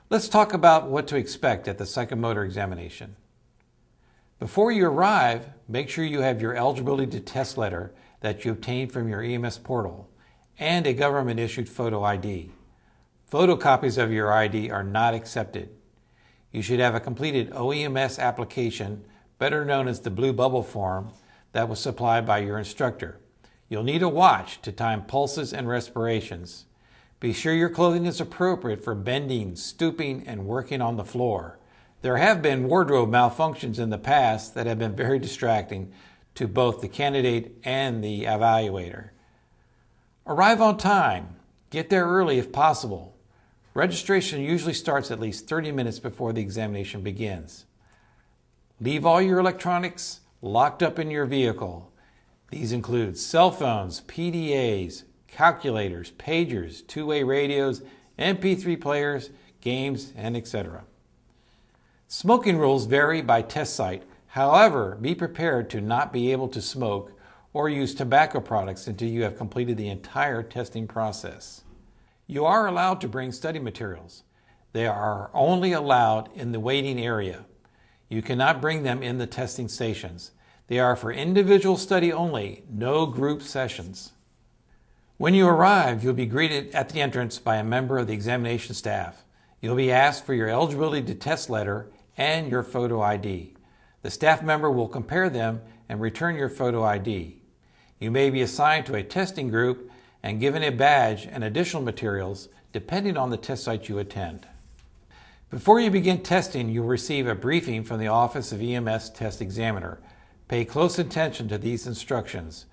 Let's talk about what to expect at the psychomotor examination. Before you arrive, make sure you have your eligibility to test letter that you obtained from your EMS portal and a government-issued photo ID. Photocopies of your ID are not accepted. You should have a completed OEMS application, better known as the Blue Bubble form, that was supplied by your instructor. You'll need a watch to time pulses and respirations. Be sure your clothing is appropriate for bending, stooping, and working on the floor. There have been wardrobe malfunctions in the past that have been very distracting to both the candidate and the evaluator. Arrive on time. Get there early if possible. Registration usually starts at least 30 minutes before the examination begins. Leave all your electronics locked up in your vehicle. These include cell phones, PDAs, calculators, pagers, two-way radios, MP3 players, games, and etc. Smoking rules vary by test site. However, be prepared to not be able to smoke or use tobacco products until you have completed the entire testing process. You are allowed to bring study materials. They are only allowed in the waiting area. You cannot bring them in the testing stations. They are for individual study only, no group sessions. When you arrive, you'll be greeted at the entrance by a member of the examination staff. You'll be asked for your eligibility to test letter and your photo ID. The staff member will compare them and return your photo ID. You may be assigned to a testing group and given a badge and additional materials depending on the test site you attend. Before you begin testing, you'll receive a briefing from the Office of EMS Test Examiner. Pay close attention to these instructions.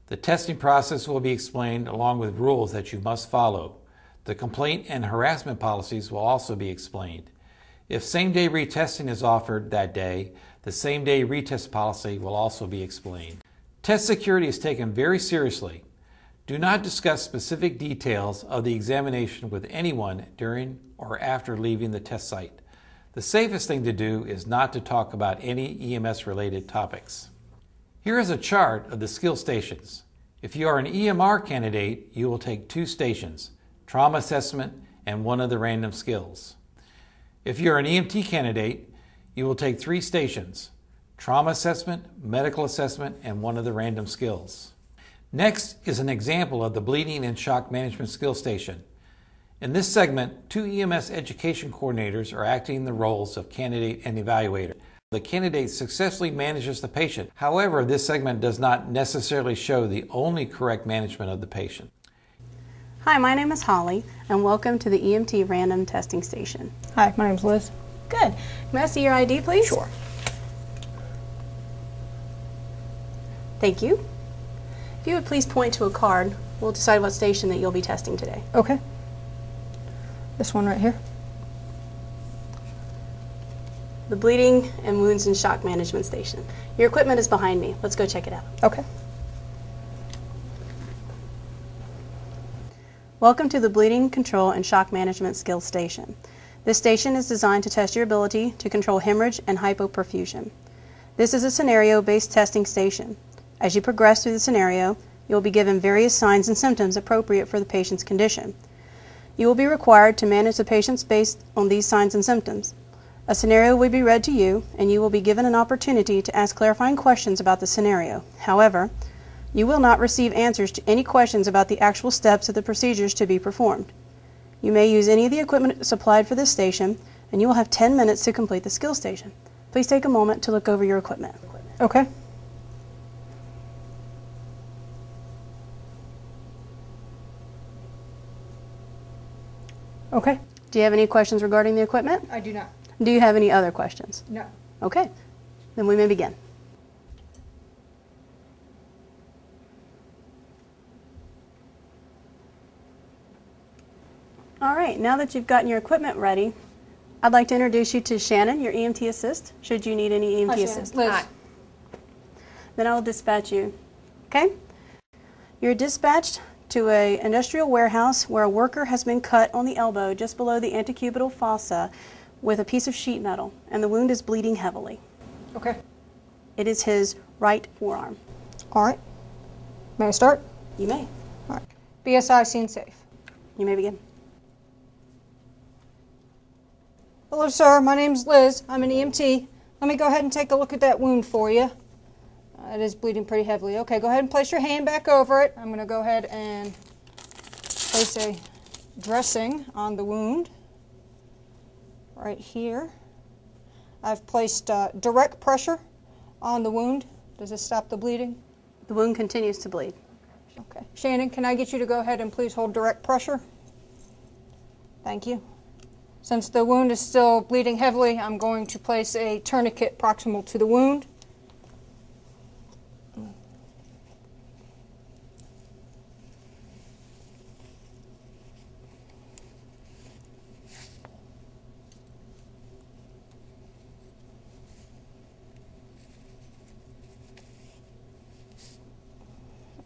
The testing process will be explained along with rules that you must follow. The complaint and harassment policies will also be explained. If same-day retesting is offered that day, the same-day retest policy will also be explained. Test security is taken very seriously. Do not discuss specific details of the examination with anyone during or after leaving the test site. The safest thing to do is not to talk about any EMS-related topics. Here is a chart of the skill stations. If you are an EMR candidate, you will take 2 stations, trauma assessment and one of the random skills. If you're an EMT candidate, you will take 3 stations, trauma assessment, medical assessment, and one of the random skills. Next is an example of the bleeding and shock management skill station. In this segment, 2 EMS education coordinators are acting the roles of candidate and evaluator. The candidate successfully manages the patient. However, this segment does not necessarily show the only correct management of the patient. Hi, my name is Holly, and welcome to the EMT Random Testing Station. Hi, my name is Liz. Good. May I see your ID, please? Sure. Thank you. If you would please point to a card, we'll decide what station that you'll be testing today. Okay. This one right here. The Bleeding and Wounds and Shock Management Station. Your equipment is behind me. Let's go check it out. Okay. Welcome to the Bleeding Control and Shock Management Skills Station. This station is designed to test your ability to control hemorrhage and hypoperfusion. This is a scenario-based testing station. As you progress through the scenario, you will be given various signs and symptoms appropriate for the patient's condition. You will be required to manage the patients based on these signs and symptoms. A scenario will be read to you, and you will be given an opportunity to ask clarifying questions about the scenario. However, you will not receive answers to any questions about the actual steps of the procedures to be performed. You may use any of the equipment supplied for this station, and you will have 10 minutes to complete the skill station. Please take a moment to look over your equipment. Okay. Okay. Do you have any questions regarding the equipment? I do not. Do you have any other questions? No. Okay, then we may begin. All right, now that you've gotten your equipment ready, I'd like to introduce you to Shannon, your EMT assist, should you need any EMT assist. Liz. Then I will dispatch you. Okay? You're dispatched to an industrial warehouse where a worker has been cut on the elbow just below the antecubital fossa with a piece of sheet metal, and the wound is bleeding heavily. Okay. It is his right forearm. All right. May I start? You may. All right. BSI scene safe. You may begin. Hello, sir. My name's Liz. I'm an EMT. Let me go ahead and take a look at that wound for you. It is bleeding pretty heavily. Okay, go ahead and place your hand back over it. I'm going to go ahead and place a dressing on the wound right here. I've placed direct pressure on the wound. Does this stop the bleeding? The wound continues to bleed. Okay. Shannon, can I get you to go ahead and please hold direct pressure? Thank you. Since the wound is still bleeding heavily, I'm going to place a tourniquet proximal to the wound.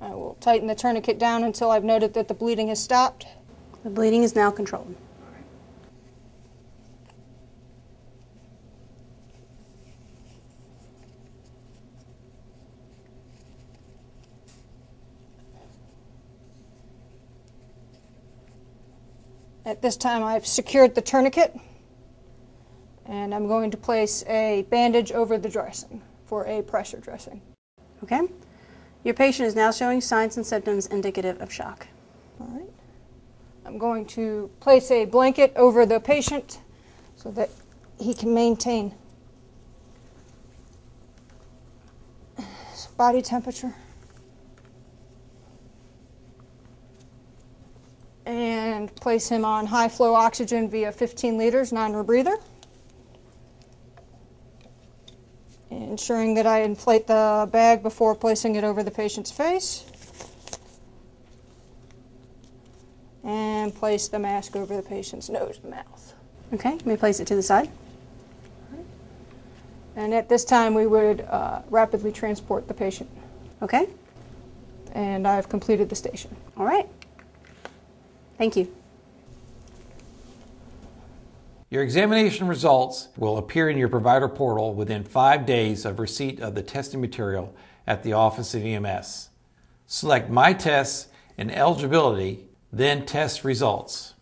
I will tighten the tourniquet down until I've noted that the bleeding has stopped. The bleeding is now controlled. At this time, I've secured the tourniquet, and I'm going to place a bandage over the dressing for a pressure dressing. Okay? Your patient is now showing signs and symptoms indicative of shock. All right. I'm going to place a blanket over the patient so that he can maintain his body temperature. And place him on high flow oxygen via 15 liters non-rebreather. Ensuring that I inflate the bag before placing it over the patient's face. And place the mask over the patient's nose and mouth. Okay, let me place it to the side. And at this time, we would rapidly transport the patient. Okay, And I've completed the station. all right. Thank you. Your examination results will appear in your provider portal within 5 days of receipt of the testing material at the Office of EMS. Select My Tests and Eligibility, then Test Results.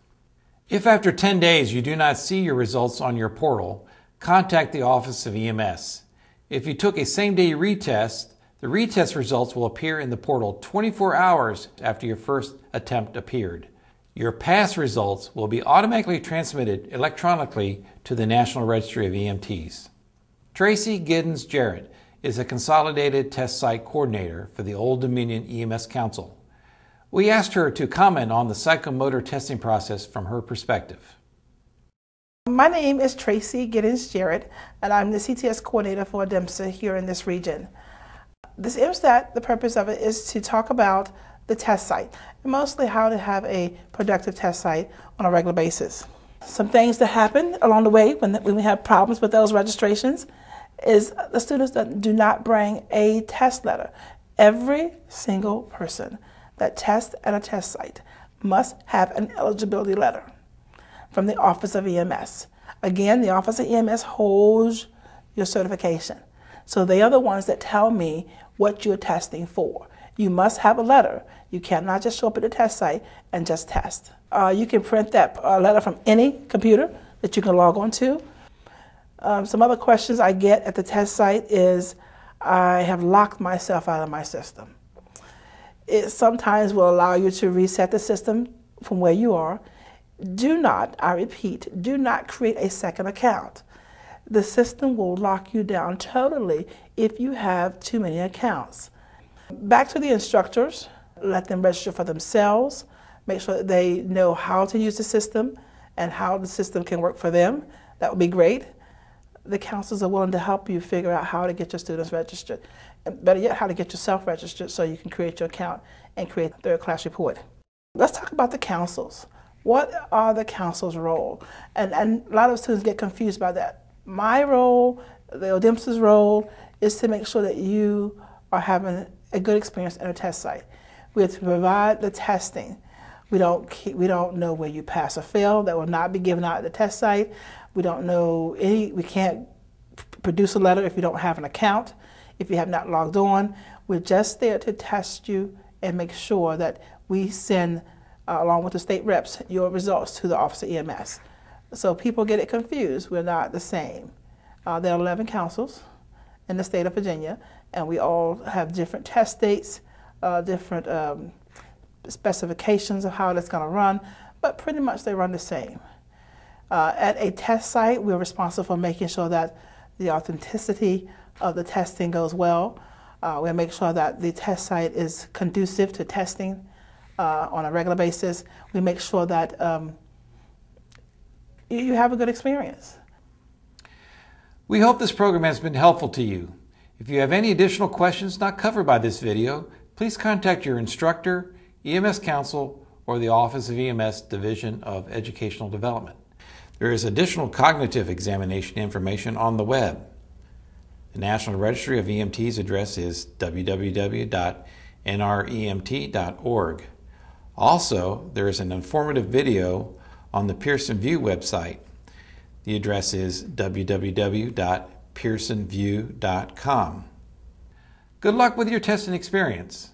If after 10 days you do not see your results on your portal, contact the Office of EMS. If you took a same-day retest, the retest results will appear in the portal 24 hours after your first attempt appeared. Your past results will be automatically transmitted electronically to the National Registry of EMTs. Tracy Giddens Jarrett is a Consolidated Test Site Coordinator for the Old Dominion EMS Council. We asked her to comment on the psychomotor testing process from her perspective. My name is Tracy Giddens Jarrett, and I'm the CTS Coordinator for DEMSA here in this region. This IMSTAT, the purpose of it is to talk about the test site, and mostly how to have a productive test site on a regular basis. Some things that happen along the way when we have problems with those registrations is the students that do not bring a test letter. Every single person that tests at a test site must have an eligibility letter from the Office of EMS. Again, the Office of EMS holds your certification. So they are the ones that tell me what you're testing for. You must have a letter. You cannot just show up at the test site and just test. You can print that letter from any computer that you can log on to. Some other questions I get at the test site is, I have locked myself out of my system. It sometimes will allow you to reset the system from where you are. Do not, I repeat, do not create a second account. The system will lock you down totally if you have too many accounts. Back to the instructors, let them register for themselves, make sure that they know how to use the system and how the system can work for them. That would be great. The counselors are willing to help you figure out how to get your students registered, and better yet, how to get yourself registered so you can create your account and create a third-class report. Let's talk about the counsels. What are the counsel's role? And a lot of students get confused by that. My role, the ODEMSA's role, is to make sure that you are having a good experience at a test site. We have to provide the testing. We don't know where you pass or fail. That will not be given out at the test site. We don't know we can't produce a letter if you don't have an account, if you have not logged on. We're just there to test you and make sure that we send, along with the state reps, your results to the Office of EMS. So people get it confused. We're not the same. There are 11 councils in the state of Virginia, and we all have different test dates, different specifications of how that's going to run, but pretty much they run the same. At a test site, we're responsible for making sure that the authenticity of the testing goes well. We'll make sure that the test site is conducive to testing on a regular basis. We make sure that you have a good experience. We hope this program has been helpful to you. If you have any additional questions not covered by this video, please contact your instructor, EMS counsel, or the Office of EMS Division of Educational Development. There is additional cognitive examination information on the web. The National Registry of EMT's address is www.nremt.org. Also, there is an informative video on the Pearson VUE website. The address is www.pearsonvue.com. Good luck with your testing experience.